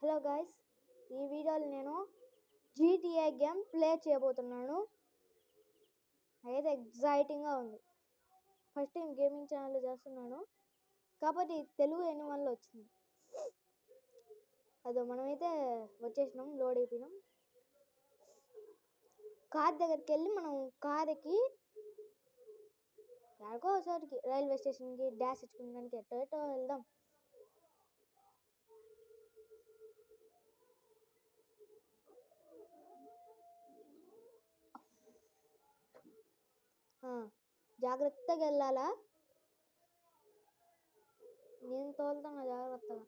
Hello guys, ఈ వీడియోలో నేను GTA గేమ్ ప్లే చేయబోతున్నాను. అయితే ఎగ్జైటింగ్గా ఉంది. ఫస్ట్ టైం గేమింగ్ ఛానల్లో చేస్తున్నాను, కాబట్టి తెలుగు ఎనివన్లో వచ్చింది. అదో మనమైతే వచ్చేసినాం, లోడ్ అయిపోయినాం. కార్ దగ్గరికి వెళ్ళి మనం కార్ ఎక్కి ఎక్కడికో ఒకసారికి రైల్వే స్టేషన్కి డాష్ ఇచ్చుకోవడానికి ఎట్టో వెళ్దాం. జాగ్రత్తగా వెళ్ళాలా? నేను తోలుతున్నా జాగ్రత్తగా.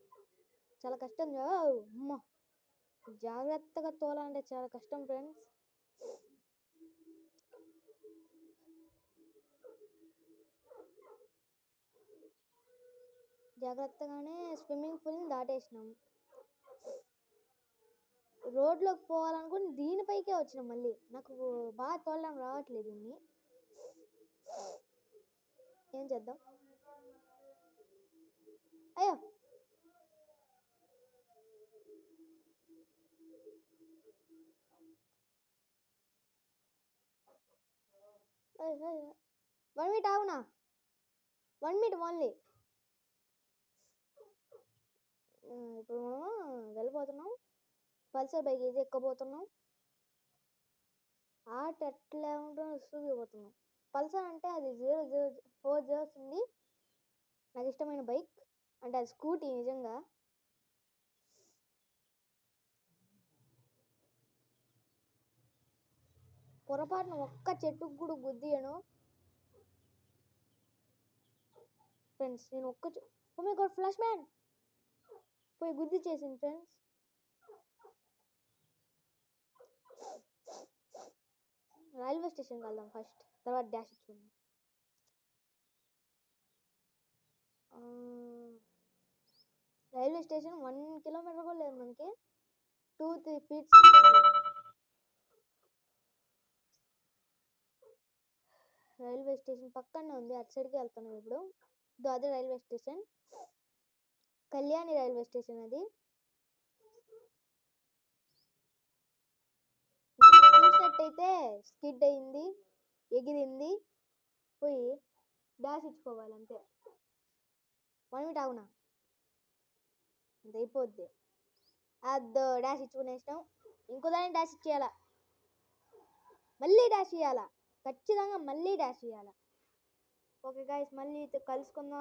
చాలా కష్టం. అమ్మ, జాగ్రత్తగా తోలాలంటే చాలా కష్టం ఫ్రెండ్స్. జాగ్రత్తగానే స్విమ్మింగ్ పూల్ని దాటేసినాం. రోడ్లోకి పోవాలనుకుని దీనిపైకే వచ్చినాం. మళ్ళీ నాకు బాగా తోలడం రావట్లేదు దీన్ని. ఏం చేద్దాం? అయ్యో, వన్ మినిట్ ఆగునా, 1 minute ఓన్లీ. ఇప్పుడు మనం వెళ్ళిపోతున్నాం. పల్సర్ బైక్ ఇది ఎక్కబోతున్నాం. ఆట ఎట్లా ఉంటుందో చూపిపోతున్నాం. పల్సర్ అంటే అది 004 zeros ఉంది. నాకు ఇష్టమైన బైక్ అంటే అది స్కూటీ. నిజంగా పొరపాటున ఒక్క చెట్టుకు కూడా గుద్దియను ఫ్రెండ్స్. నేను oh my God, flash man పోయి గుద్ది చేసింది ఫ్రెండ్స్. రైల్వే స్టేషన్కి వెళ్దాం ఫస్ట్, తర్వాత డాష్ ఇచ్చుకుందాం. రైల్వే స్టేషన్ 1 kilometer కూడా లేదు మనకి, 2-3 feet. రైల్వే స్టేషన్ పక్కనే ఉంది, అటు సైడ్కి వెళ్తున్నాం ఇప్పుడు. అదే railway station, Kalyani railway station. అది చూసినట్టయితే స్కిడ్ అయింది, ఎగిరింది, పోయి డాష్ ఇచ్చుకోవాలి అంతే. 1 minute ఆగునా, అంత అయిపోద్ది. అదో డాష్ ఇచ్చుకునేసినాం. ఇంకోదాన్ని డాష్ ఇచ్చేయాలా, మళ్ళీ డాష్ ఇవ్వాలా, ఖచ్చితంగా మళ్ళీ డాష్ ఇవ్వాలా. ఓకే గాయస్, మళ్ళీ కలుసుకుందాం.